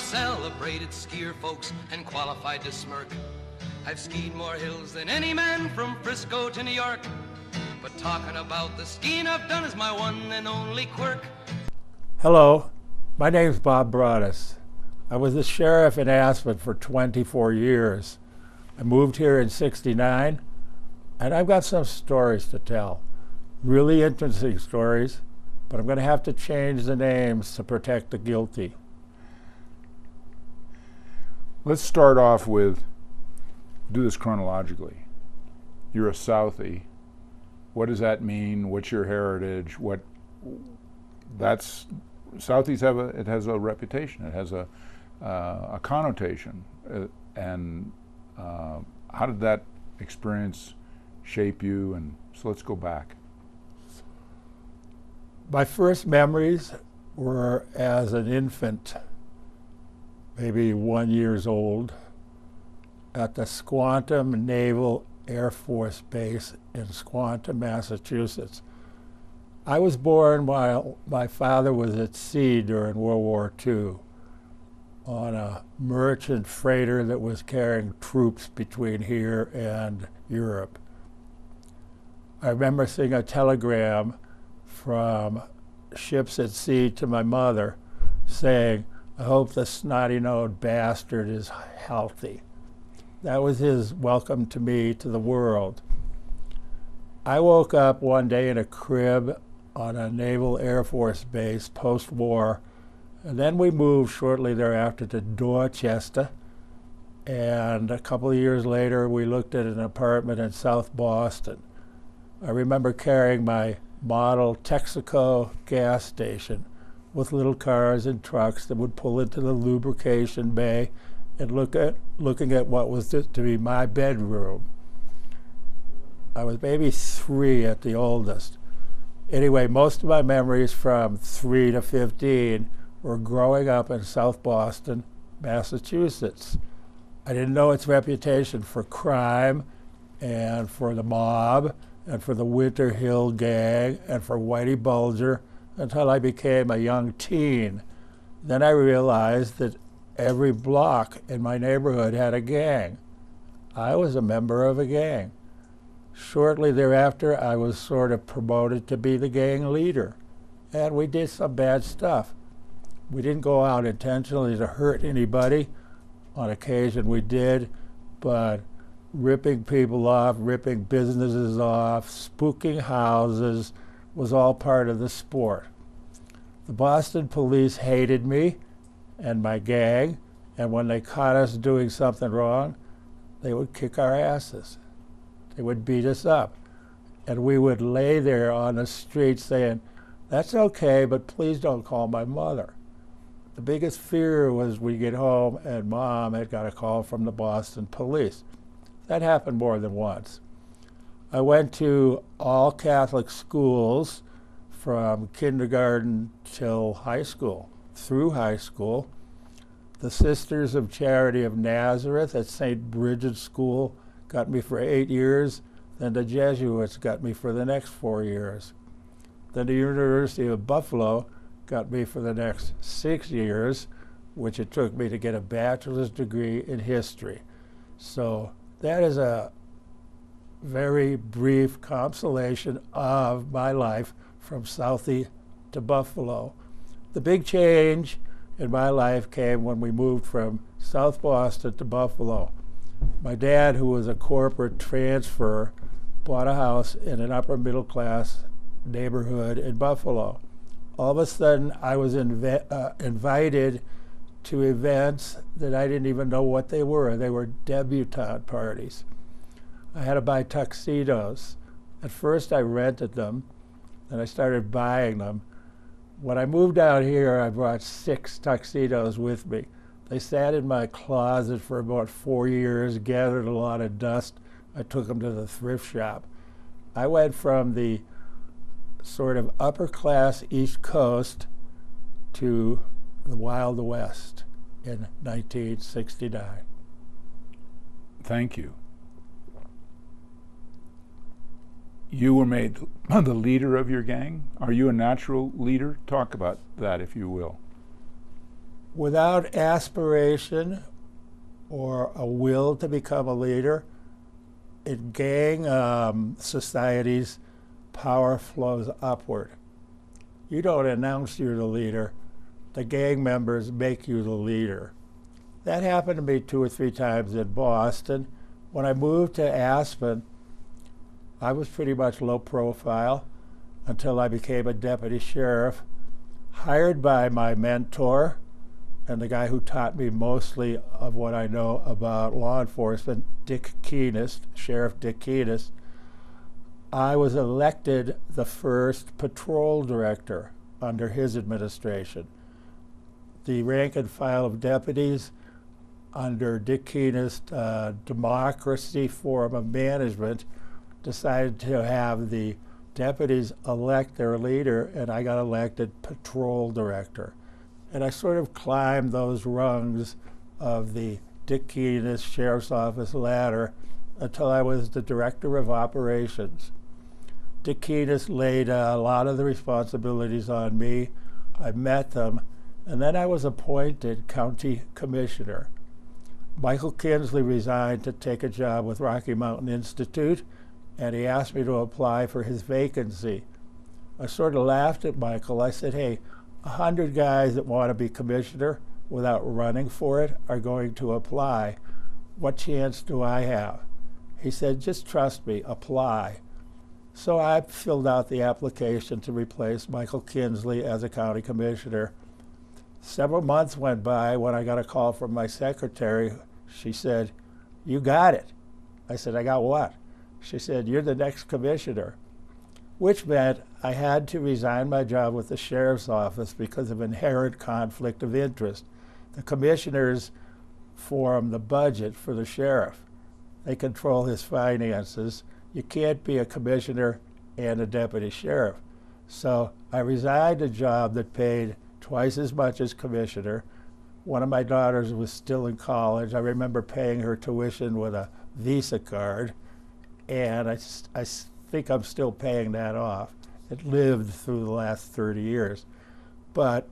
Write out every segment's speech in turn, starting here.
celebrated skier folks and qualified to smirk. I've skied more hills than any man from Frisco to New York. But talking about the skiing I've done is my one and only quirk. Hello, my name's Bob Braudis. I was the sheriff in Aspen for 24 years. I moved here in '69, and I've got some stories to tell. Really interesting stories, but I'm going to have to change the names to protect the guilty. Let's start off with, do this chronologically. You're a Southie. What does that mean? What's your heritage? Southies has a reputation. It has a connotation. How did that experience shape you? And so let's go back. My first memories were as an infant, maybe 1 year old, at the Squantum Naval Air Force Base in Squantum, Massachusetts. I was born while my father was at sea during World War II on a merchant freighter that was carrying troops between here and Europe. I remember seeing a telegram from ships at sea to my mother saying, "I hope the snotty-nosed bastard is healthy." That was his welcome to me to the world. I woke up one day in a crib on a Naval Air Force base post-war, and then we moved shortly thereafter to Dorchester, and a couple of years later we looked at an apartment in South Boston. I remember carrying my model Texaco gas station with little cars and trucks that would pull into the lubrication bay and looking at what was to be my bedroom. I was maybe 3 at the oldest. Anyway, most of my memories from 3 to 15 were growing up in South Boston, Massachusetts. I didn't know its reputation for crime and for the mob and for the Winter Hill Gang and for Whitey Bulger until I became a young teen. Then I realized that every block in my neighborhood had a gang. I was a member of a gang. Shortly thereafter, I was sort of promoted to be the gang leader, and we did some bad stuff. We didn't go out intentionally to hurt anybody. On occasion we did, but ripping people off, ripping businesses off, spooking houses was all part of the sport. The Boston police hated me and my gang, and when they caught us doing something wrong, they would kick our asses. They would beat us up. And we would lay there on the street saying, "That's okay, but please don't call my mother." The biggest fear was we get home and Mom had got a call from the Boston police. That happened more than once. I went to all Catholic schools from kindergarten till high school. Through high school, the Sisters of Charity of Nazareth at St. Bridget's School got me for 8 years, then the Jesuits got me for the next 4 years. Then the University of Buffalo got me for the next 6 years, which it took me to get a bachelor's degree in history. So that is a very brief compilation of my life from Southie to Buffalo. The big change in my life came when we moved from South Boston to Buffalo. My dad, who was a corporate transfer, bought a house in an upper middle class neighborhood in Buffalo. All of a sudden, I was invited to events that I didn't even know what they were. They were debutante parties. I had to buy tuxedos. At first, I rented them, and I started buying them. When I moved out here, I brought 6 tuxedos with me. They sat in my closet for about 4 years, gathered a lot of dust. I took them to the thrift shop. I went from the sort of upper class East Coast to the Wild West in 1969. Thank you. You were made the leader of your gang. Are you a natural leader? Talk about that, if you will. Without aspiration or a will to become a leader, in gang societies, power flows upward. You don't announce you're the leader. The gang members make you the leader. That happened to me 2 or 3 times in Boston. When I moved to Aspen, I was pretty much low profile until I became a deputy sheriff, hired by my mentor and the guy who taught me mostly of what I know about law enforcement, Dick Keenest, Sheriff Dick Keenest. I was elected the first patrol director under his administration. The rank and file of deputies under Dick Keenest's democracy form of management decided to have the deputies elect their leader, and I got elected patrol director. And I sort of climbed those rungs of the Dick Keenest Sheriff's Office ladder until I was the director of operations. Dick Keenest laid a lot of the responsibilities on me. I met them, and then I was appointed county commissioner. Michael Kinsley resigned to take a job with Rocky Mountain Institute, and he asked me to apply for his vacancy. I sort of laughed at Michael. I said, hey, 100 guys that want to be commissioner without running for it are going to apply. What chance do I have? He said, just trust me, apply. So I filled out the application to replace Michael Kinsley as a county commissioner. Several months went by when I got a call from my secretary. She said, you got it. I said, I got what? She said, you're the next commissioner, which meant I had to resign my job with the sheriff's office because of inherent conflict of interest. The commissioners form the budget for the sheriff. They control his finances. You can't be a commissioner and a deputy sheriff. So I resigned a job that paid twice as much as commissioner. One of my daughters was still in college. I remember paying her tuition with a Visa card, and I think I'm still paying that off. It lived through the last 30 years. But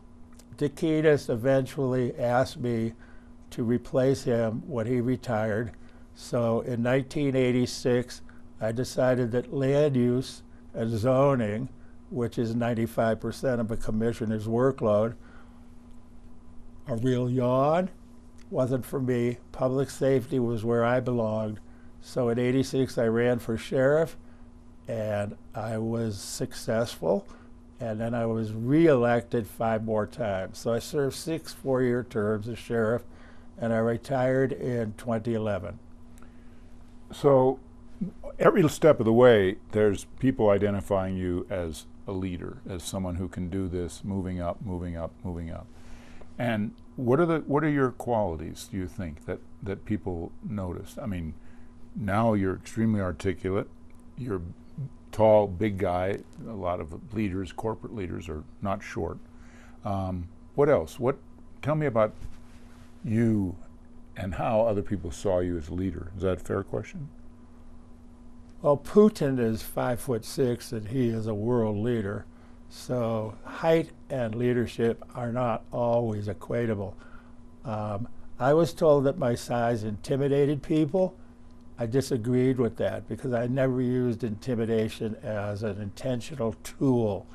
Dick Keenest eventually asked me to replace him when he retired. So in 1986, I decided that land use and zoning, which is 95% of a commissioner's workload, a real yawn, wasn't for me. Public safety was where I belonged. So in '86, I ran for sheriff, and I was successful, and then I was re-elected 5 more times. So I served 6 4-year terms as sheriff, and I retired in 2011. So every step of the way, there's people identifying you as a leader, as someone who can do this, moving up, moving up, moving up. And what are your qualities, do you think, that people notice? I mean, now you're extremely articulate. You're tall, big guy. A lot of leaders, corporate leaders, are not short. What else? Tell me about you and how other people saw you as a leader. Is that a fair question? Well, Putin is 5'6", and he is a world leader. So height and leadership are not always equatable. I was told that my size intimidated people. I disagreed with that because I never used intimidation as an intentional tool.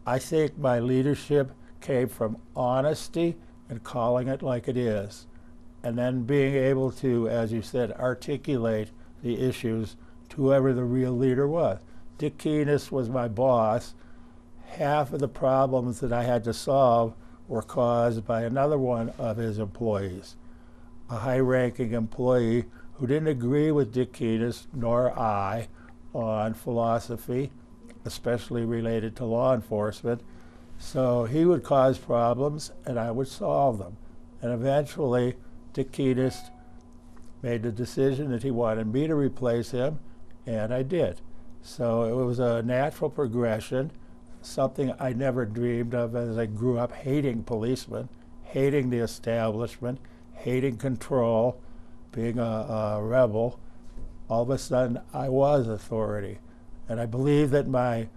I think my leadership came from honesty and calling it like it is, and then being able to, as you said, articulate the issues to whoever the real leader was. Dick Keenest was my boss. Half of the problems that I had to solve were caused by another one of his employees, a high-ranking employee who didn't agree with Dick Keenest nor I on philosophy, especially related to law enforcement. So he would cause problems and I would solve them. And eventually Dick Keenest made the decision that he wanted me to replace him, and I did. So it was a natural progression, something I never dreamed of as I grew up hating policemen, hating the establishment, hating control, being a rebel. All of a sudden, I was authority. And I believe that my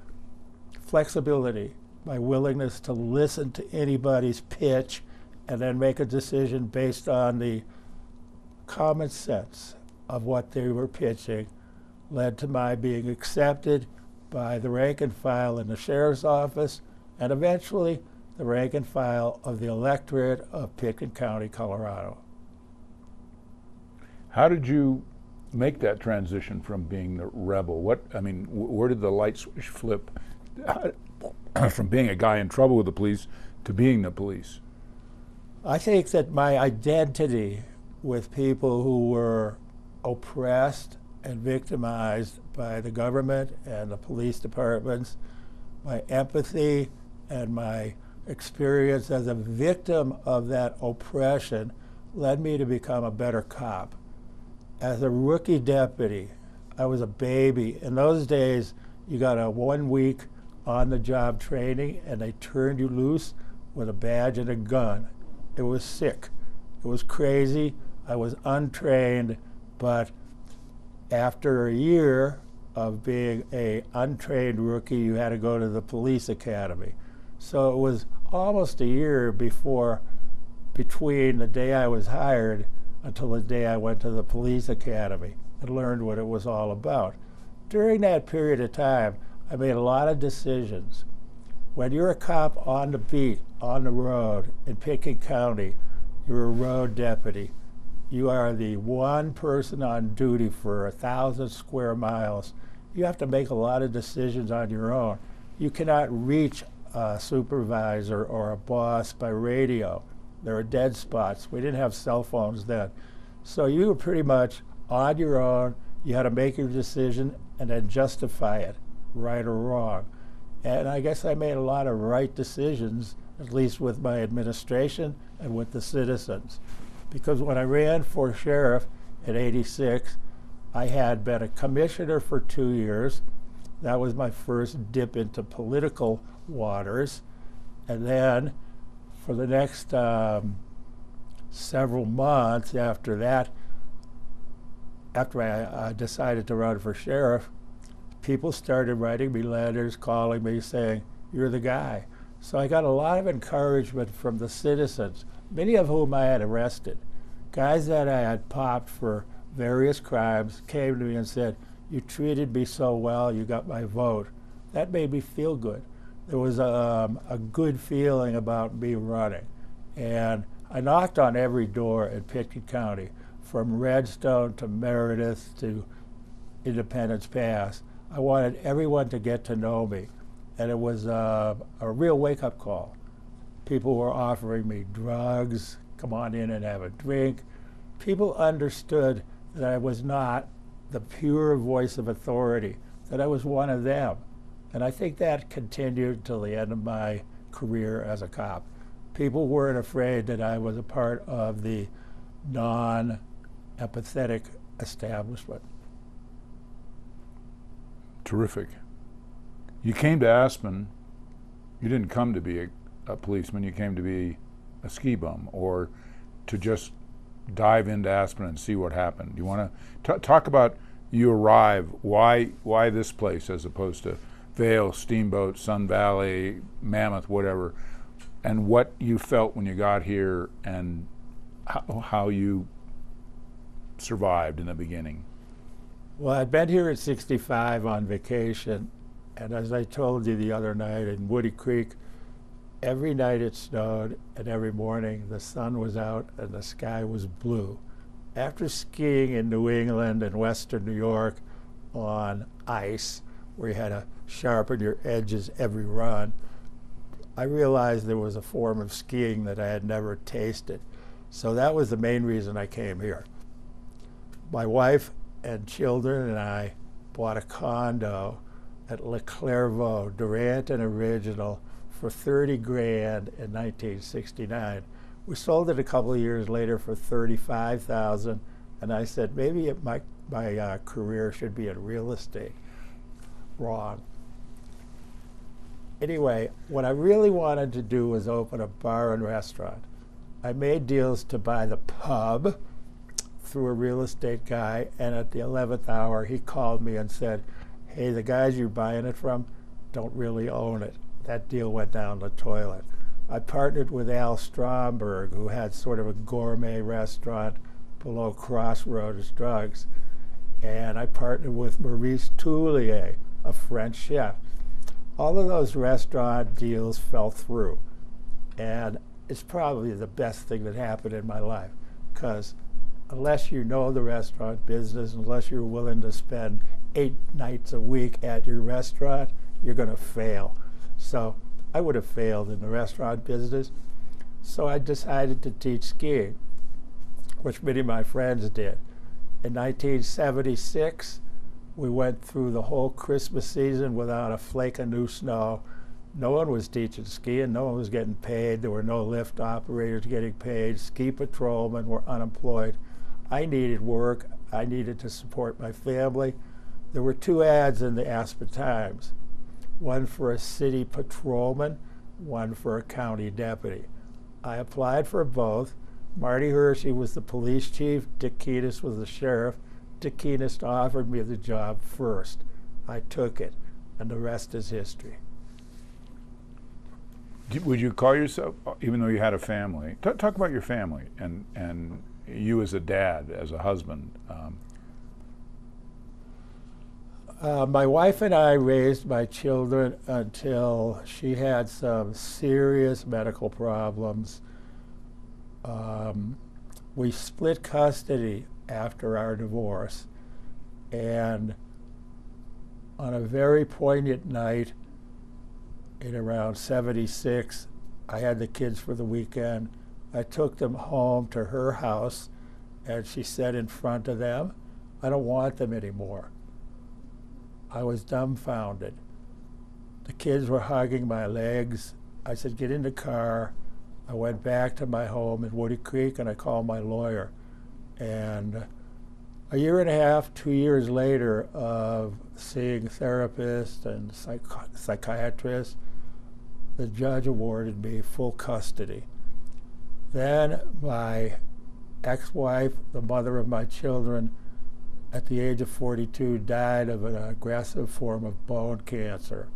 flexibility, my willingness to listen to anybody's pitch and then make a decision based on the common sense of what they were pitching, led to my being accepted by the rank and file in the sheriff's office, and eventually the rank and file of the electorate of Pitkin County, Colorado. How did you make that transition from being the rebel? Where did the light switch flip from being a guy in trouble with the police to being the police? I think that my identity with people who were oppressed and victimized by the government and the police departments, my empathy and my experience as a victim of that oppression led me to become a better cop. As a rookie deputy, I was a baby. In those days, you got a 1 week on-the-job training and they turned you loose with a badge and a gun. It was sick. It was crazy. I was untrained, but after a year of being an untrained rookie, you had to go to the police academy. So it was almost a year between the day I was hired until the day I went to the police academy and learned what it was all about. During that period of time, I made a lot of decisions. When you're a cop on the beat, on the road in Pitkin County, you're a road deputy. You are the one person on duty for 1,000 square miles. You have to make a lot of decisions on your own. You cannot reach a supervisor or a boss by radio. There are dead spots. We didn't have cell phones then. So you were pretty much on your own. You had to make your decision and then justify it, right or wrong. And I guess I made a lot of right decisions, at least with my administration and with the citizens. Because when I ran for sheriff in '86, I had been a commissioner for 2 years. That was my first dip into political waters. And then for the next several months after that, after I decided to run for sheriff, people started writing me letters, calling me, saying, "You're the guy." So I got a lot of encouragement from the citizens, many of whom I had arrested. Guys that I had popped for various crimes came to me and said, "You treated me so well, you got my vote." That made me feel good. There was a good feeling about me running. And I knocked on every door in Pitkin County, from Redstone to Meredith to Independence Pass. I wanted everyone to get to know me. And it was a real wake-up call. People were offering me drugs, come on in and have a drink. People understood that I was not the pure voice of authority, that I was one of them. And I think that continued till the end of my career as a cop. People weren't afraid that I was a part of the non-empathetic establishment. Terrific. You came to Aspen, you didn't come to be a policeman, you came to be a ski bum, or to just dive into Aspen and see what happened. You want to talk about you arrive, why this place as opposed to Vail, Steamboat, Sun Valley, Mammoth, whatever, and what you felt when you got here and how you survived in the beginning. Well, I'd been here at 65 on vacation, and as I told you the other night in Woody Creek, every night it snowed, and every morning the sun was out and the sky was blue. After skiing in New England and Western New York on ice, where you had to sharpen your edges every run, I realized there was a form of skiing that I had never tasted. So that was the main reason I came here. My wife and children and I bought a condo at Le Clairvaux, Durant and Original, for $30,000 in 1969. We sold it a couple of years later for $35,000, and I said maybe my career should be in real estate. Wrong. Anyway, what I really wanted to do was open a bar and restaurant. I made deals to buy the pub through a real estate guy, and at the 11th hour he called me and said, "Hey, the guys you're buying it from don't really own it." That deal went down the toilet. I partnered with Al Stromberg, who had sort of a gourmet restaurant below Crossroads Drugs. And I partnered with Maurice Toulier, a French chef. All of those restaurant deals fell through. And it's probably the best thing that happened in my life, because unless you know the restaurant business, unless you're willing to spend 8 nights a week at your restaurant, you're going to fail. So I would have failed in the restaurant business. So I decided to teach skiing, which many of my friends did. In 1976, we went through the whole Christmas season without a flake of new snow. No one was teaching skiing, no one was getting paid, there were no lift operators getting paid, ski patrolmen were unemployed. I needed work, I needed to support my family. There were 2 ads in the Aspen Times, one for a city patrolman, one for a county deputy. I applied for both. Marty Hershey was the police chief, Dick Keenest was the sheriff. Dick Keenest offered me the job first. I took it, and the rest is history. Would you call yourself, even though you had a family, talk about your family and you as a dad, as a husband. My wife and I raised my children until she had some serious medical problems. We split custody after our divorce, and on a very poignant night in around 76, I had the kids for the weekend. I took them home to her house, and she said in front of them, "I don't want them anymore." I was dumbfounded. The kids were hugging my legs. I said, "Get in the car." I went back to my home in Woody Creek, and I called my lawyer. And a year and a half, 2 years later of seeing therapists and psychiatrists, the judge awarded me full custody. Then my ex-wife, the mother of my children, at the age of 42, died of an aggressive form of bone cancer.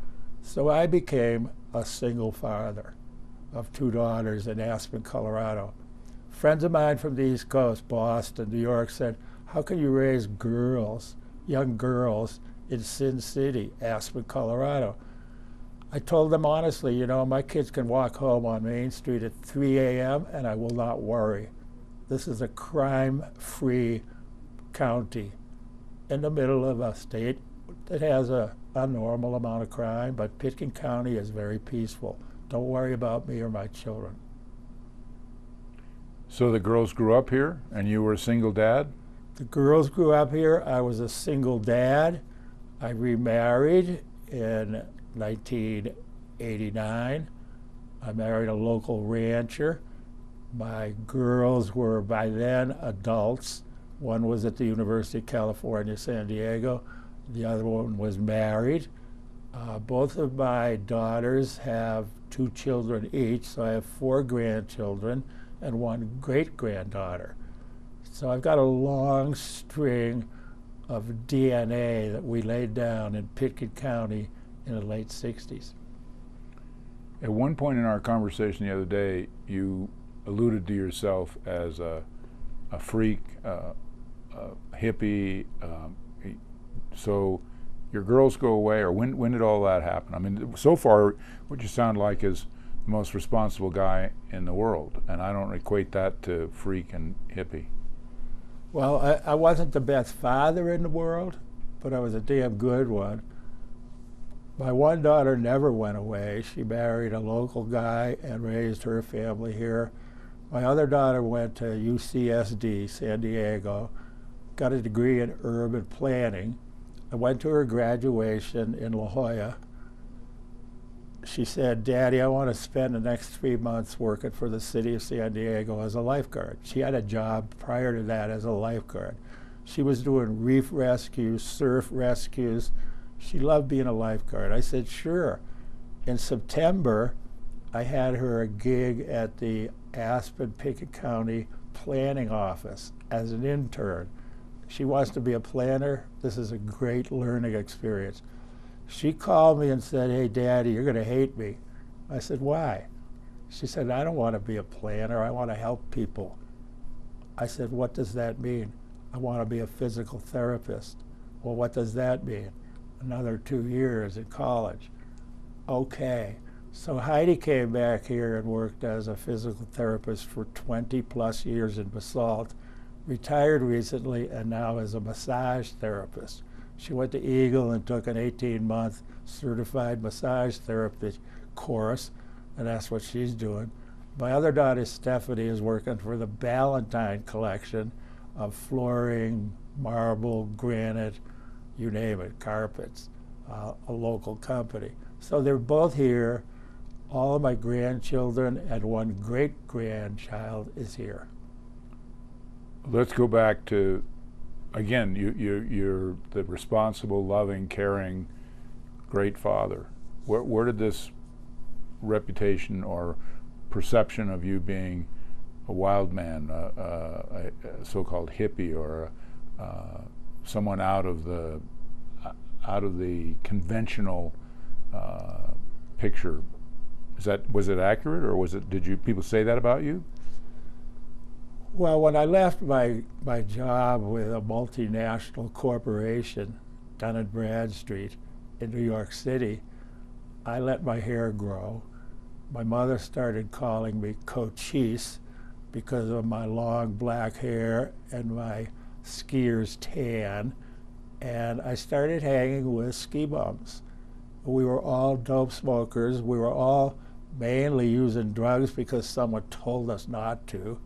So I became a single father of 2 daughters in Aspen, Colorado. Friends of mine from the East Coast, Boston, New York, said, "How can you raise girls, young girls, in Sin City, Aspen, Colorado?" I told them honestly, you know, my kids can walk home on Main Street at 3 a.m. and I will not worry. This is a crime-free county in the middle of a state that has a normal amount of crime, but Pitkin County is very peaceful. Don't worry about me or my children. So the girls grew up here, and you were a single dad? The girls grew up here. I was a single dad. I remarried in 1989. I married a local rancher. My girls were by then adults. One was at the University of California, San Diego. The other one was married. Both of my daughters have 2 children each, so I have 4 grandchildren and 1 great-granddaughter. So I've got a long string of DNA that we laid down in Pitkin County in the late 60s. At one point in our conversation the other day, you alluded to yourself as a freak, a hippie. So your girls go away, or when did all that happen? I mean, so far, what you sound like is the most responsible guy in the world, and I don't equate that to freak and hippie. Well, I wasn't the best father in the world, but I was a damn good one. My one daughter never went away. She married a local guy and raised her family here. My other daughter went to UCSD, San Diego, got a degree in urban planning. I went to her graduation in La Jolla. She said, "Daddy, I want to spend the next 3 months working for the city of San Diego as a lifeguard." She had a job prior to that as a lifeguard. She was doing reef rescues, surf rescues. She loved being a lifeguard. I said, "Sure." In September, I had her a gig at the Aspen, Pitkin County planning office as an intern. She wants to be a planner. This is a great learning experience. She called me and said, "Hey, Daddy, you're going to hate me." I said, "Why?" She said, I don't want to be a planner, I want to help people. I said, what does that mean? I want to be a physical therapist. Well, what does that mean? Another 2 years in college. Okay. So Heidi came back here and worked as a physical therapist for 20 plus years in Basalt, retired recently, and now is a massage therapist. She went to Eagle and took an 18-month certified massage therapy course, and that's what she's doing. My other daughter, Stephanie, is working for the Ballantine collection of flooring, marble, granite, you name it, carpets, a local company. So they're both here. All of my grandchildren and one great-grandchild is here. Let's go back to, again, you're the responsible, loving, caring, great father. Where did this reputation or perception of you being a wild man, a so-called hippie, or someone out of the conventional picture, was it accurate, or did people say that about you? Well, when I left my job with a multinational corporation, Dun & Bradstreet in New York City, I let my hair grow. My mother started calling me Cochise because of my long black hair and my skier's tan, and I started hanging with ski bums. We were all dope smokers. We were all mainly using drugs because someone told us not to.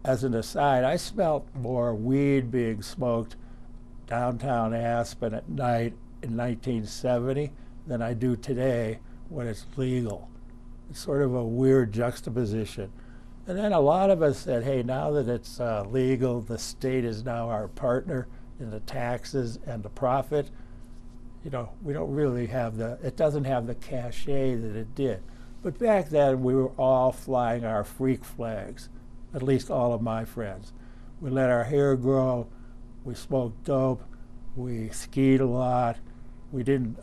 As an aside, I smelt more weed being smoked downtown Aspen at night in 1970 than I do today when it's legal. It's sort of a weird juxtaposition. And then a lot of us said, hey, now that it's legal, the state is now our partner in the taxes and the profit. You know, we don't really have it doesn't have the cachet that it did. But back then, we were all flying our freak flags, at least all of my friends. We let our hair grow, we smoked dope, we skied a lot, we didn't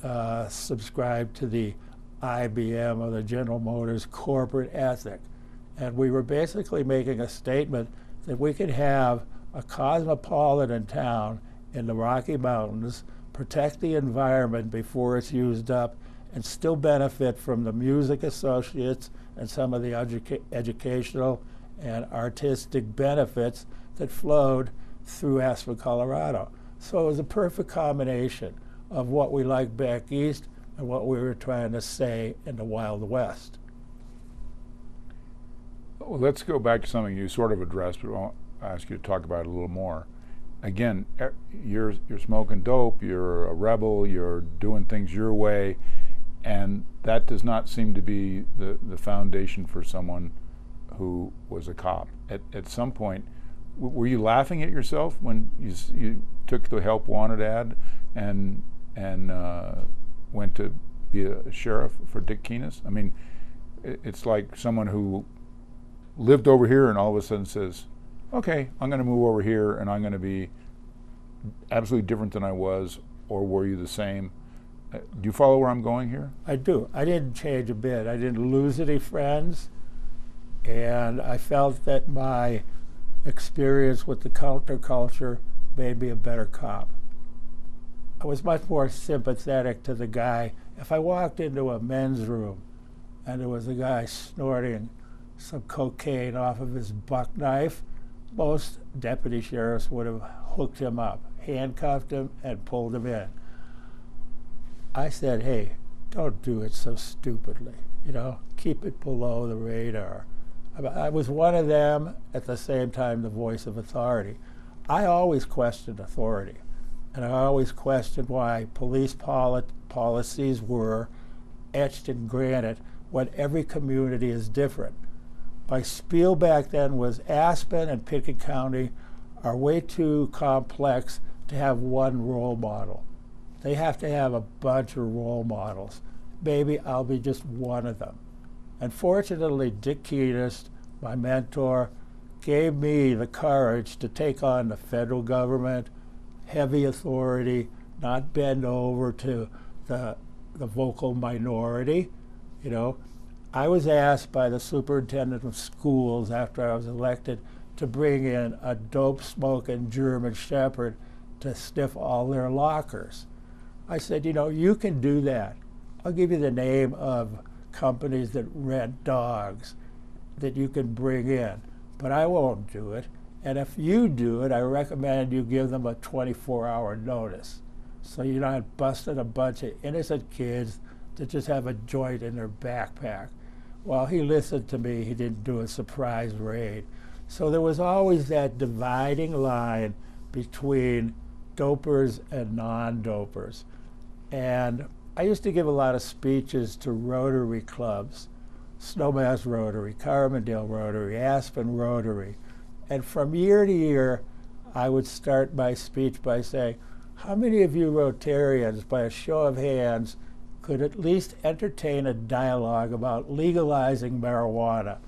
subscribe to the IBM or the General Motors corporate ethic. And we were basically making a statement that we could have a cosmopolitan town in the Rocky Mountains, protect the environment before it's used up, and still benefit from the music associates and some of the educational and artistic benefits that flowed through Aspen, Colorado. So it was a perfect combination of what we liked back east and what we were trying to say in the Wild West. Well, let's go back to something you sort of addressed, but I'll ask you to talk about it a little more. Again, you're smoking dope, you're a rebel, you're doing things your way, and that does not seem to be the foundation for someone who was a cop. At some point, were you laughing at yourself when you took the help wanted ad and went to be a sheriff for Dick Keenest? I mean, it's like someone who lived over here and all of a sudden says, okay, I'm going to move over here and I'm going to be absolutely different than I was, or were you the same? Do you follow where I'm going here? I do. I didn't change a bit. I didn't lose any friends, and I felt that my experience with the counterculture made me a better cop. I was much more sympathetic to the guy. If I walked into a men's room and there was a guy snorting some cocaine off of his buck knife, most deputy sheriffs would have hooked him up, handcuffed him, and pulled him in. I said, hey, don't do it so stupidly, you know, keep it below the radar. I was one of them, at the same time the voice of authority. I always questioned authority, and I always questioned why police policies were etched in granite when every community is different. My spiel back then was Aspen and Pickett County are way too complex to have one role model. They have to have a bunch of role models. Maybe I'll be just one of them. And fortunately, Dick Keenest, my mentor, gave me the courage to take on the federal government, heavy authority, not bend over to the vocal minority. You know, I was asked by the superintendent of schools after I was elected to bring in a dope-smoking German Shepherd to sniff all their lockers. I said, you know, you can do that. I'll give you the name of companies that rent dogs that you can bring in, but I won't do it. And if you do it, I recommend you give them a 24-hour notice, so you're not busting a bunch of innocent kids that just have a joint in their backpack. Well, he listened to me. He didn't do a surprise raid. So there was always that dividing line between dopers and non-dopers. And I used to give a lot of speeches to Rotary clubs, Snowmass Rotary, Carbondale Rotary, Aspen Rotary. And from year to year, I would start my speech by saying, how many of you Rotarians, by a show of hands, could at least entertain a dialogue about legalizing marijuana?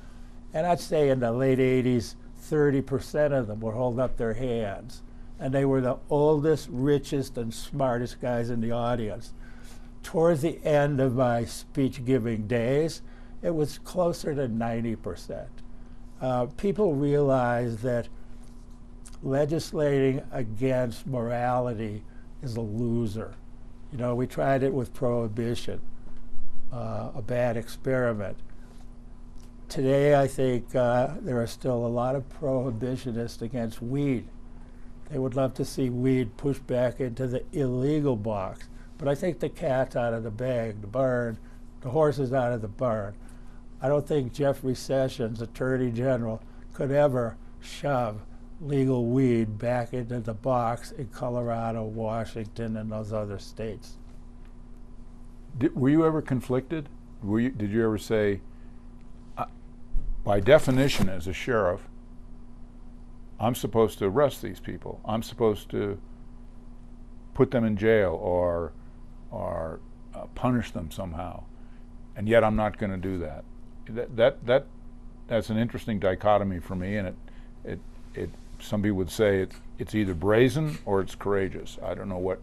And I'd say in the late 80s, 30% of them would hold up their hands. And they were the oldest, richest, and smartest guys in the audience. Towards the end of my speech-giving days, it was closer to 90%. People realize that legislating against morality is a loser. You know, we tried it with prohibition, a bad experiment. Today, I think there are still a lot of prohibitionists against weed. They would love to see weed pushed back into the illegal box. But I think the cat's out of the bag, the horse is out of the barn. I don't think Jeffrey Sessions, Attorney General, could ever shove legal weed back into the box in Colorado, Washington, and those other states. Were you ever conflicted? Did you ever say, by definition as a sheriff, I'm supposed to arrest these people, I'm supposed to put them in jail or punish them somehow, and yet I'm not going to do that? That's an interesting dichotomy for me, and it some people would say it's either brazen or it's courageous. I don't know what.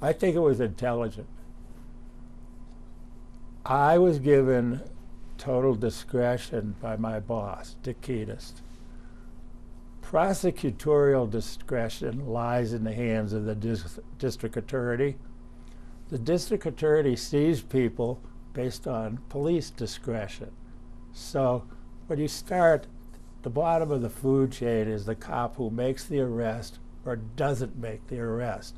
I think it was intelligent. I was given total discretion by my boss, Dick Keatist. Prosecutorial discretion lies in the hands of the district attorney. The district attorney sees people based on police discretion. So when you start, the bottom of the food chain is the cop who makes the arrest or doesn't make the arrest.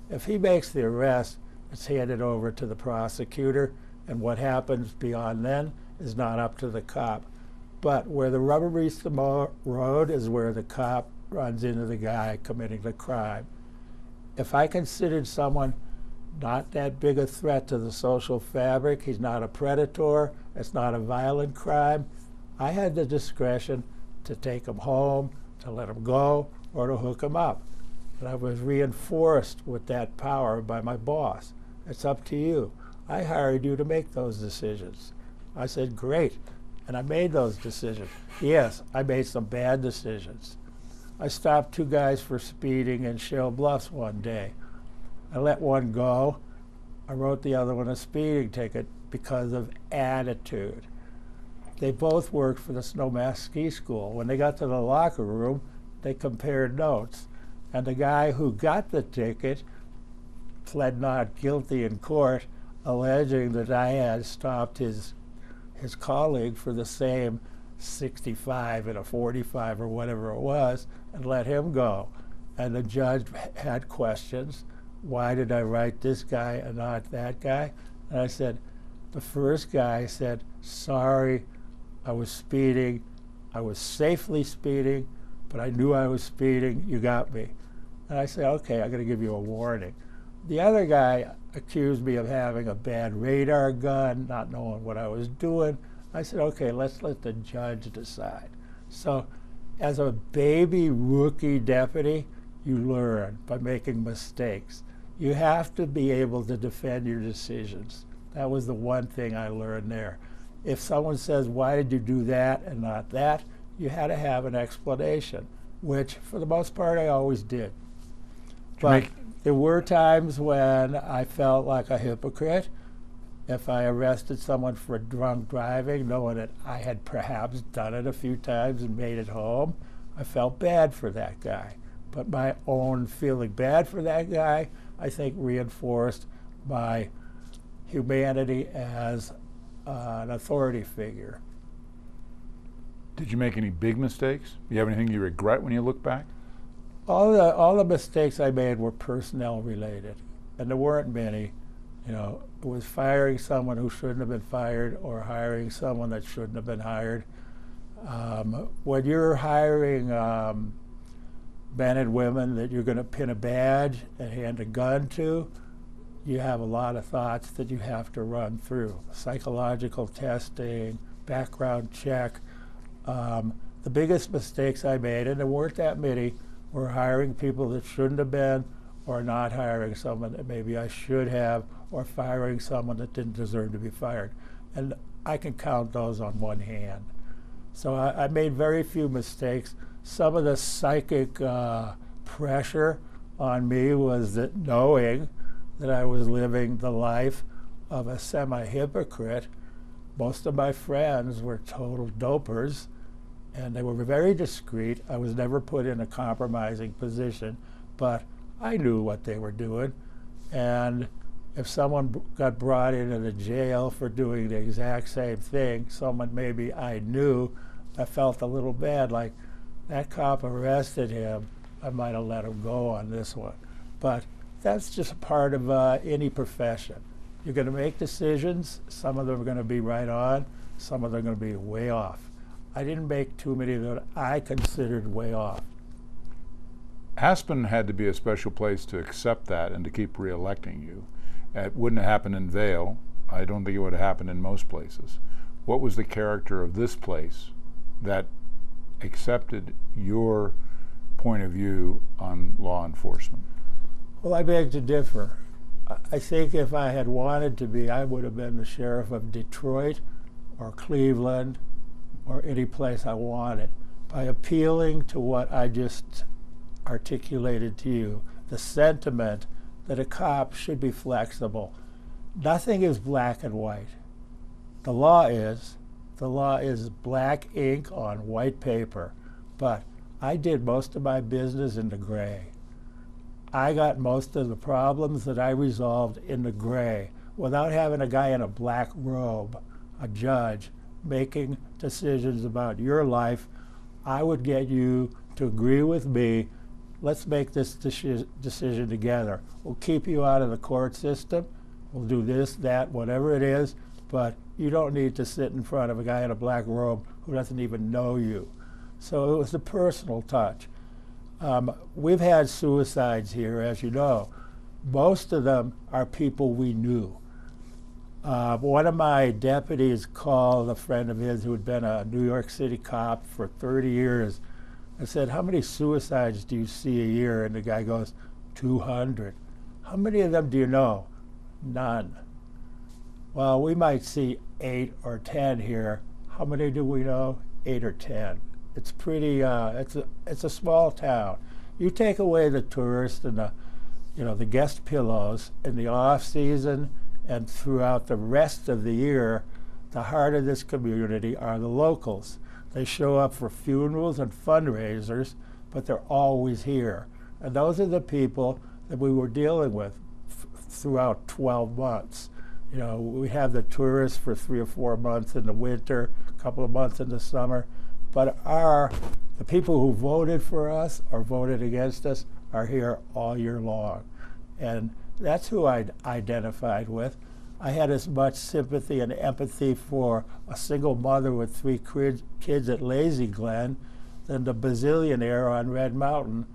If he makes the arrest, it's handed over to the prosecutor, and what happens beyond then is not up to the cop. But where the rubber meets the road is where the cop runs into the guy committing the crime. If I considered someone not that big a threat to the social fabric, he's not a predator, it's not a violent crime, I had the discretion to take him home, to let him go, or to hook him up. And I was reinforced with that power by my boss. It's up to you. I hired you to make those decisions. I said, great. And I made those decisions. Yes, I made some bad decisions. I stopped 2 guys for speeding in Shale Bluffs one day. I let one go. I wrote the other one a speeding ticket because of attitude. They both worked for the Snowmass Ski School. When they got to the locker room, they compared notes. And the guy who got the ticket pled not guilty in court, alleging that I had stopped his colleague for the same 65 and a 45 or whatever it was, and let him go. And the judge had questions. Why did I write this guy and not that guy? And I said, the first guy said, sorry, I was speeding. I was safely speeding, but I knew I was speeding. You got me. And I said, okay, I'm going to give you a warning. The other guy accused me of having a bad radar gun, not knowing what I was doing. I said, okay, let's let the judge decide. So as a baby rookie deputy, you learn by making mistakes. You have to be able to defend your decisions. That was the one thing I learned there. If someone says, why did you do that and not that, you had to have an explanation, which for the most part I always did. But there were times when I felt like a hypocrite, If I arrested someone for drunk driving, knowing that I had perhaps done it a few times and made it home, I felt bad for that guy. But my own feeling bad for that guy, I think, reinforced my humanity as an authority figure. Did you make any big mistakes? Do you have anything you regret when you look back? All the mistakes I made were personnel related, and there weren't many. You know, it was firing someone who shouldn't have been fired or hiring someone that shouldn't have been hired. When you're hiring men and women that you're going to pin a badge and hand a gun to, you have a lot of thoughts that you have to run through. Psychological testing, background check. The biggest mistakes I made, and there weren't that many, were hiring people that shouldn't have been, or not hiring someone that maybe I should have, or firing someone that didn't deserve to be fired. And I can count those on one hand. So I made very few mistakes. Some of the psychic pressure on me was that knowing that I was living the life of a semi-hypocrite. Most of my friends were total dopers, and they were very discreet. I was never put in a compromising position, but I knew what they were doing. And if someone got brought into the jail for doing the exact same thing, someone maybe I knew, I felt a little bad, like that cop arrested him, I might have let him go on this one. But that's just a part of any profession. You're going to make decisions. Some of them are going to be right on. Some of them are going to be way off. I didn't make too many that I considered way off. Aspen had to be a special place to accept that and to keep re-electing you. It wouldn't have happened in Vail. I don't think it would have happened in most places. What was the character of this place that accepted your point of view on law enforcement? Well, I beg to differ. I think if I had wanted to be, I would have been the sheriff of Detroit or Cleveland or any place I wanted. By appealing to what I just articulated to you, the sentiment that a cop should be flexible. Nothing is black and white. The law is black ink on white paper, but I did most of my business in the gray. I got most of the problems that I resolved in the gray without having a guy in a black robe, a judge, making decisions about your life. I would get you to agree with me. Let's make this decision together. We'll keep you out of the court system. We'll do this, that, whatever it is, but you don't need to sit in front of a guy in a black robe who doesn't even know you. So it was a personal touch. We've had suicides here, as you know. Most of them are people we knew. One of my deputies called a friend of his who had been a New York City cop for 30 years. I said, how many suicides do you see a year? And the guy goes, 200. How many of them do you know? None. Well, we might see 8 or 10 here. How many do we know? 8 or 10. It's pretty, it's a small town. You take away the tourists and the guest pillows in the off season and throughout the rest of the year, the heart of this community are the locals. They show up for funerals and fundraisers, but they're always here. And those are the people that we were dealing with throughout 12 months. You know, we have the tourists for 3 or 4 months in the winter, a couple of months in the summer, but the people who voted for us or voted against us are here all year long. And that's who I identified with. I had as much sympathy and empathy for a single mother with 3 kids at Lazy Glen than the bazillionaire on Red Mountain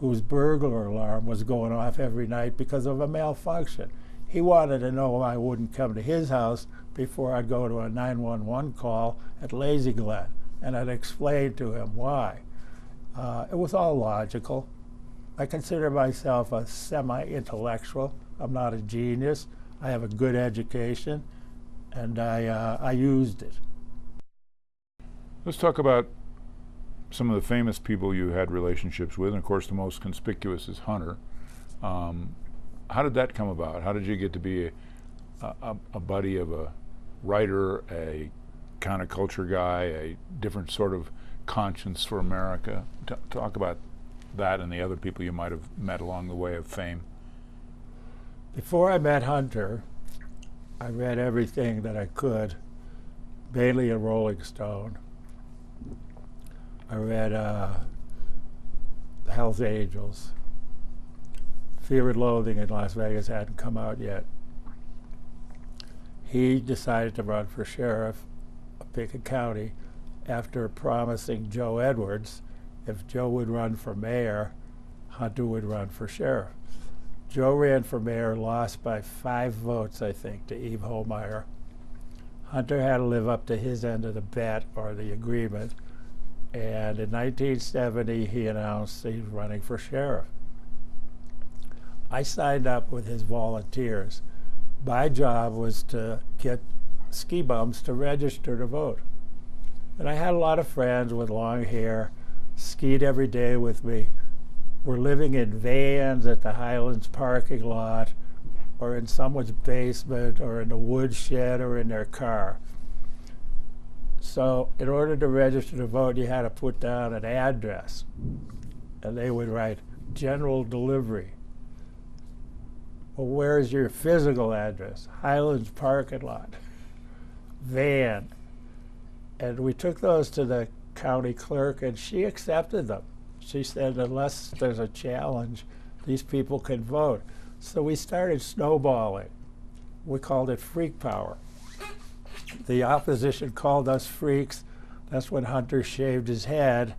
whose burglar alarm was going off every night because of a malfunction. He wanted to know I wouldn't come to his house before I'd go to a 911 call at Lazy Glen, and I'd explain to him why. It was all logical. I consider myself a semi-intellectual. I'm not a genius. I have a good education, and I used it. Let's talk about some of the famous people you had relationships with, and of course the most conspicuous is Hunter. How did that come about? How did you get to be a buddy of a writer, a counterculture guy, a different sort of conscience for America. Talk about that and the other people you might have met along the way of fame. Before I met Hunter, I read everything that I could, mainly in Rolling Stone. I read Hell's Angels. Fear and Loathing in Las Vegas hadn't come out yet. He decided to run for sheriff of Pickett County after promising Joe Edwards if Joe would run for mayor, Hunter would run for sheriff. Joe ran for mayor, lost by 5 votes, I think, to Eve Holmeyer. Hunter had to live up to his end of the bet or the agreement, and in 1970 he announced he was running for sheriff. I signed up with his volunteers. My job was to get ski bums to register to vote. And I had a lot of friends with long hair, skied every day with me, were living in vans at the Highlands parking lot, or in someone's basement, or in a woodshed, or in their car. So in order to register to vote, you had to put down an address. And they would write, general delivery. Well, where's your physical address? Highlands parking lot, van. And we took those to the county clerk, and she accepted them. She said, unless there's a challenge, these people can vote. So we started snowballing. We called it freak power. The opposition called us freaks. That's when Hunter shaved his head,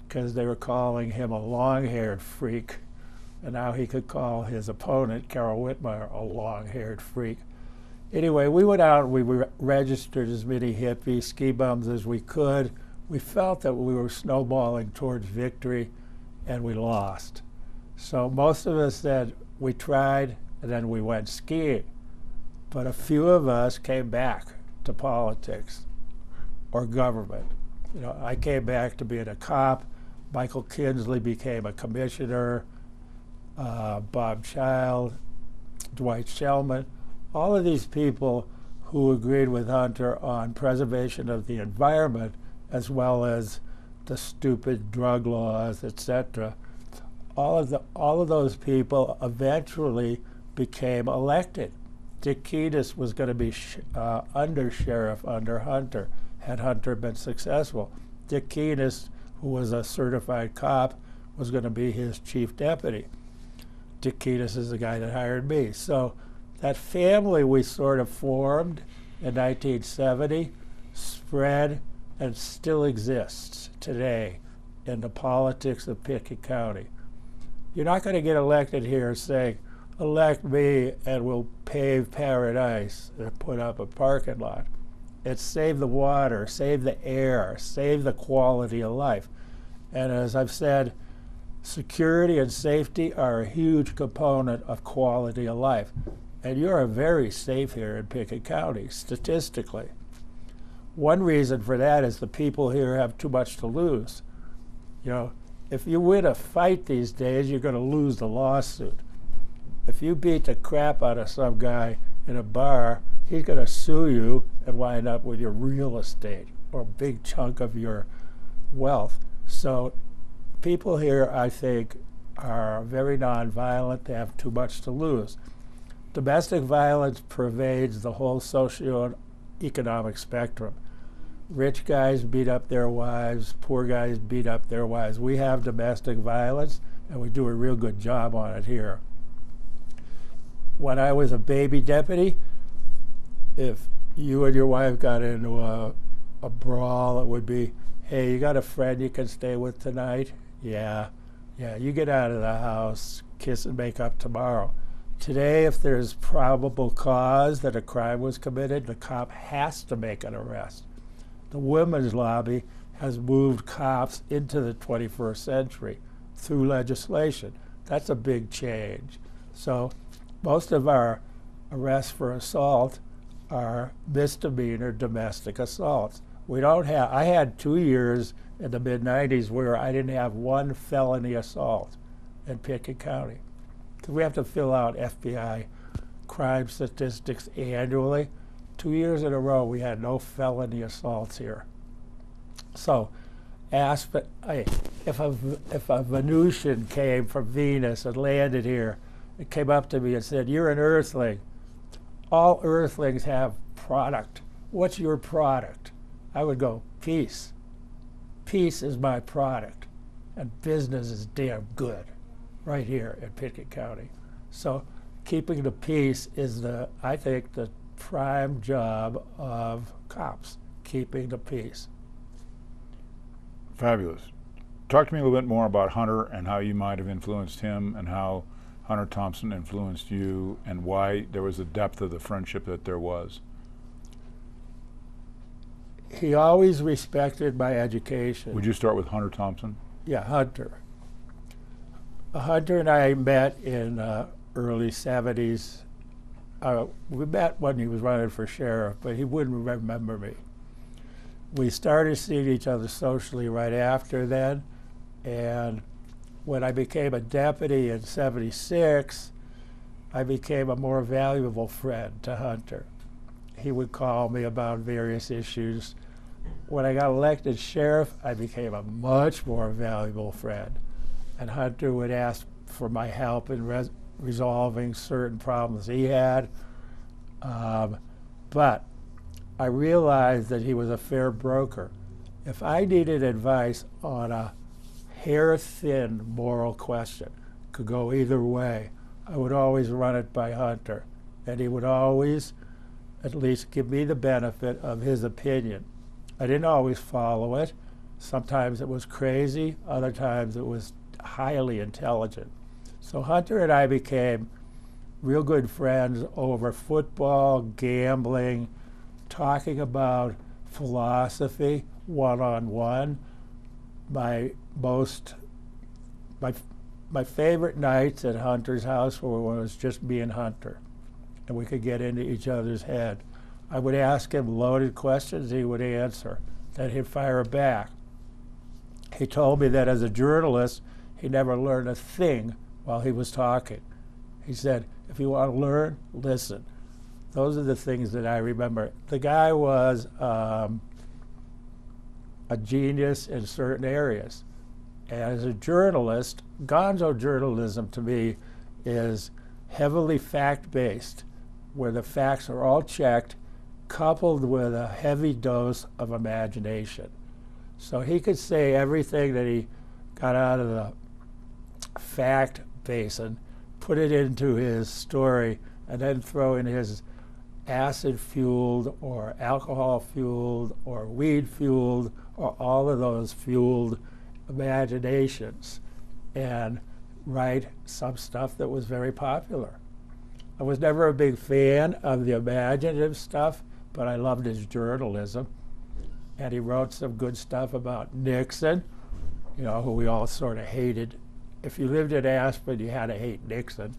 because they were calling him a long-haired freak. And now he could call his opponent, Carol Whitmire, a long-haired freak. Anyway, we went out and we registered as many hippie ski bums as we could. We felt that we were snowballing towards victory, and we lost. So most of us said we tried, and then we went skiing. But a few of us came back to politics or government. You know, I came back to being a cop. Michael Kinsley became a commissioner. Bob Child, Dwight Shellman, all of these people who agreed with Hunter on preservation of the environment as well as the stupid drug laws, etc. All of those people eventually became elected. Dick Keenest was going to be under sheriff under Hunter, had Hunter been successful. Dick Keenest, who was a certified cop, was going to be his chief deputy. Dick Keenest is the guy that hired me. So that family we sort of formed in 1970 spread and still exists today in the politics of Pickett County. You're not going to get elected here saying, elect me and we'll pave paradise and put up a parking lot. It's save the water, save the air, save the quality of life. And as I've said, security and safety are a huge component of quality of life. And you're very safe here in Pickett County, statistically. One reason for that is the people here have too much to lose. You know, if you win a fight these days, you're going to lose the lawsuit. If you beat the crap out of some guy in a bar, he's going to sue you and wind up with your real estate or a big chunk of your wealth. So people here, I think, are very nonviolent. They have too much to lose. Domestic violence pervades the whole socio-economic spectrum. Rich guys beat up their wives, poor guys beat up their wives. We have domestic violence, and we do a real good job on it here. When I was a baby deputy, if you and your wife got into a brawl, it would be, hey, you got a friend you can stay with tonight? Yeah, you get out of the house, kiss and make up tomorrow. Today, if there's probable cause that a crime was committed, the cop has to make an arrest. The women's lobby has moved cops into the 21st century through legislation. That's a big change. So most of our arrests for assault are misdemeanor domestic assaults. I had 2 years in the mid-90s where I didn't have one felony assault in Pickett County. Because we have to fill out FBI crime statistics annually. 2 years in a row, we had no felony assaults here. So, Aspen, if a Venusian came from Venus and landed here, and came up to me and said, "You're an Earthling. All Earthlings have product. What's your product?" I would go, "Peace. Peace is my product, and business is damn good, right here in Pitkin County." So, keeping the peace is I think, the prime job of cops, keeping the peace. Fabulous. Talk to me a little bit more about Hunter and how you might have influenced him and how Hunter Thompson influenced you and why there was a depth of the friendship that there was. He always respected my education. Would you start with Hunter Thompson? Yeah, Hunter. Hunter and I met in early 70s. We met when he was running for sheriff, but he wouldn't remember me. We started seeing each other socially right after then, and when I became a deputy in 76, I became a more valuable friend to Hunter. He would call me about various issues. When I got elected sheriff, I became a much more valuable friend, and Hunter would ask for my help in resolving certain problems he had. But I realized that he was a fair broker. If I needed advice on a hair-thin moral question, could go either way, I would always run it by Hunter, and he would always at least give me the benefit of his opinion. I didn't always follow it. Sometimes it was crazy, other times it was highly intelligent. So Hunter and I became real good friends over football, gambling, talking about philosophy one-on-one. My favorite nights at Hunter's house were when it was just me and Hunter, and we could get into each other's head. I would ask him loaded questions, he would answer, then he'd fire back. He told me that as a journalist, he never learned a thing while he was talking. He said, "If you want to learn, listen." Those are the things that I remember. The guy was a genius in certain areas. As a journalist, gonzo journalism to me is heavily fact-based, where the facts are all checked, coupled with a heavy dose of imagination. So he could say everything that he got out of the fact basin, put it into his story, and then throw in his acid-fueled or alcohol-fueled or weed-fueled or all of those fueled imaginations and write some stuff that was very popular. I was never a big fan of the imaginative stuff, but I loved his journalism. And he wrote some good stuff about Nixon, who we all sort of hated. If you lived in Aspen, you had to hate Nixon.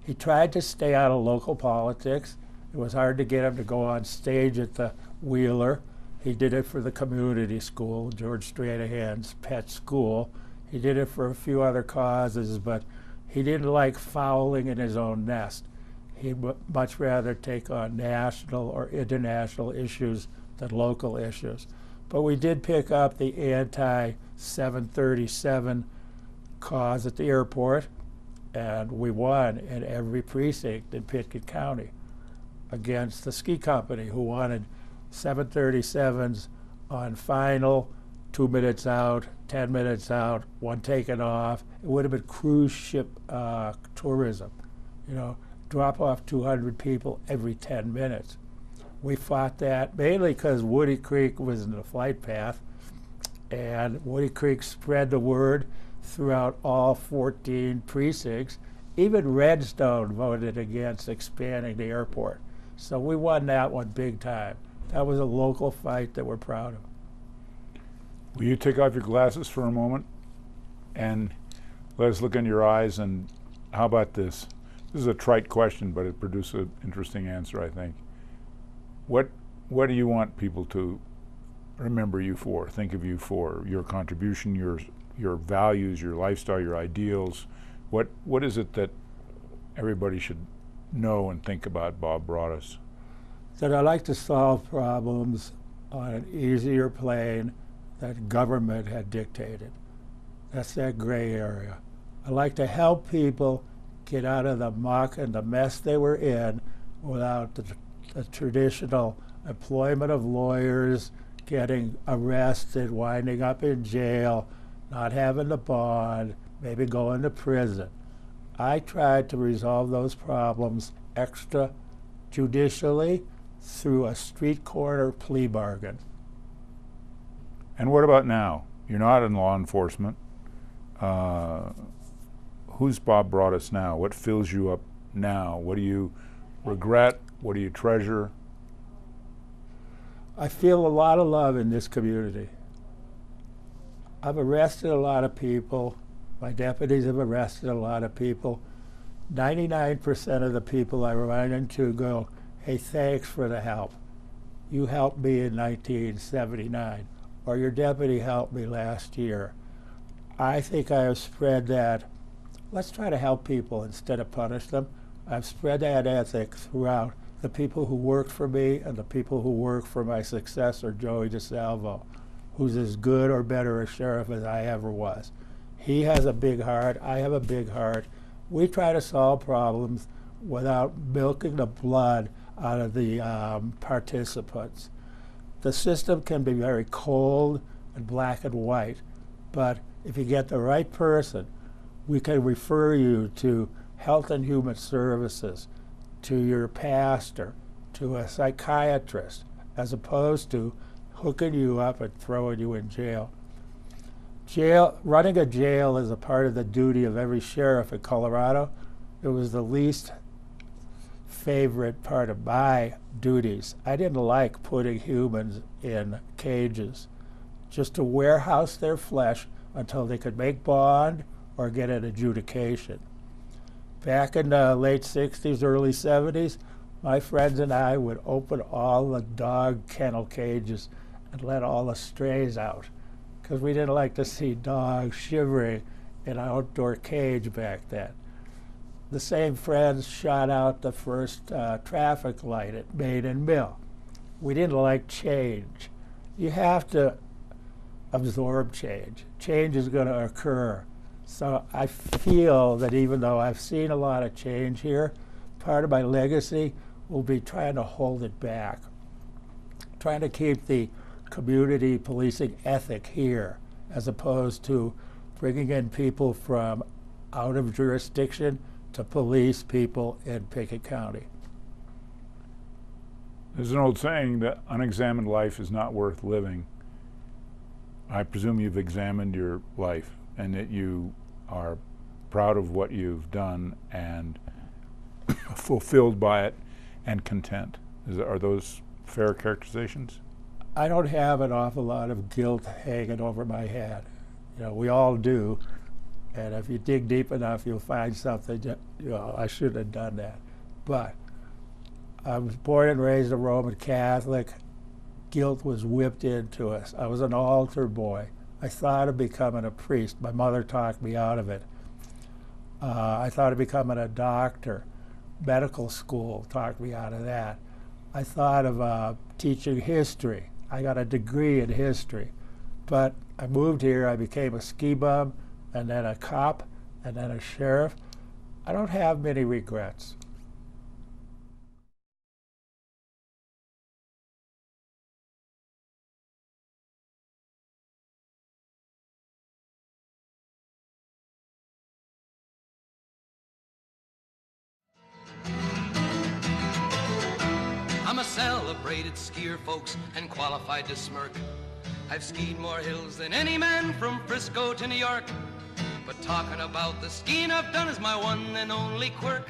He tried to stay out of local politics. It was hard to get him to go on stage at the Wheeler. He did it for the community school, George Stranahan's pet school. He did it for a few other causes, but he didn't like fouling in his own nest. He'd much rather take on national or international issues than local issues. But we did pick up the anti-737 cause at the airport, and we won in every precinct in Pitkin County against the ski company who wanted 737s on final, 2 minutes out, 10 minutes out, one taken off. It would have been cruise ship tourism, drop off 200 people every 10 minutes. We fought that mainly because Woody Creek was in the flight path, and Woody Creek spread the word throughout all 14 precincts. Even Redstone voted against expanding the airport. So we won that one big time. That was a local fight that we're proud of. Will you take off your glasses for a moment and let us look in your eyes? And how about this? This is a trite question, but it produced an interesting answer, I think. What do you want people to remember you for, think of you for? Your contribution, your values, your lifestyle, your ideals? What is it that everybody should know and think about Bob Braudis? That I like to solve problems on an easier plane that government had dictated. That's that gray area. I like to help people get out of the muck and the mess they were in without the traditional employment of lawyers, getting arrested, winding up in jail, not having the bond, maybe going to prison. I tried to resolve those problems extrajudicially through a street corner plea bargain. And what about now? You're not in law enforcement. Who's Bob Braudis now? What fills you up now? What do you regret? What do you treasure? I feel a lot of love in this community. I've arrested a lot of people. My deputies have arrested a lot of people. 99% of the people I run into go, hey, thanks for the help. You helped me in 1979, or your deputy helped me last year. I think I have spread that, let's try to help people instead of punish them. I've spread that ethic throughout the people who worked for me and the people who work for my successor, Joey DeSalvo, who's as good or better a sheriff as I ever was. He has a big heart, I have a big heart. We try to solve problems without milking the blood out of the participants. The system can be very cold and black and white, but if you get the right person, we can refer you to Health and Human Services, to your pastor, to a psychiatrist, as opposed to hooking you up and throwing you in jail. Running a jail is a part of the duty of every sheriff in Colorado. It was the least favorite part of my duties. I didn't like putting humans in cages, just to warehouse their flesh until they could make bond or get an adjudication. Back in the late 60s, early 70s, my friends and I would open all the dog kennel cages and let all the strays out, because we didn't like to see dogs shivering in an outdoor cage back then. The same friends shot out the first traffic light at Main and Mill. We didn't like change. You have to absorb change. Change is going to occur. So I feel that even though I've seen a lot of change here, part of my legacy will be trying to hold it back, trying to keep the community policing ethic here, as opposed to bringing in people from out of jurisdiction to police people in Pickett County. There's an old saying that unexamined life is not worth living. I presume you've examined your life and that you are proud of what you've done and fulfilled by it and content. Are those fair characterizations? I don't have an awful lot of guilt hanging over my head. You know, we all do. And if you dig deep enough, you'll find something that, you know, I shouldn't have done that. But I was born and raised a Roman Catholic. Guilt was whipped into us. I was an altar boy. I thought of becoming a priest. My mother talked me out of it. I thought of becoming a doctor. Medical school talked me out of that. I thought of teaching history. I got a degree in history. But I moved here, I became a ski bum, and then a cop, and then a sheriff. I don't have many regrets. I'm a celebrated skier, folks, and qualified to smirk. I've skied more hills than any man from Frisco to New York. But talking about the skiing I've done is my one and only quirk.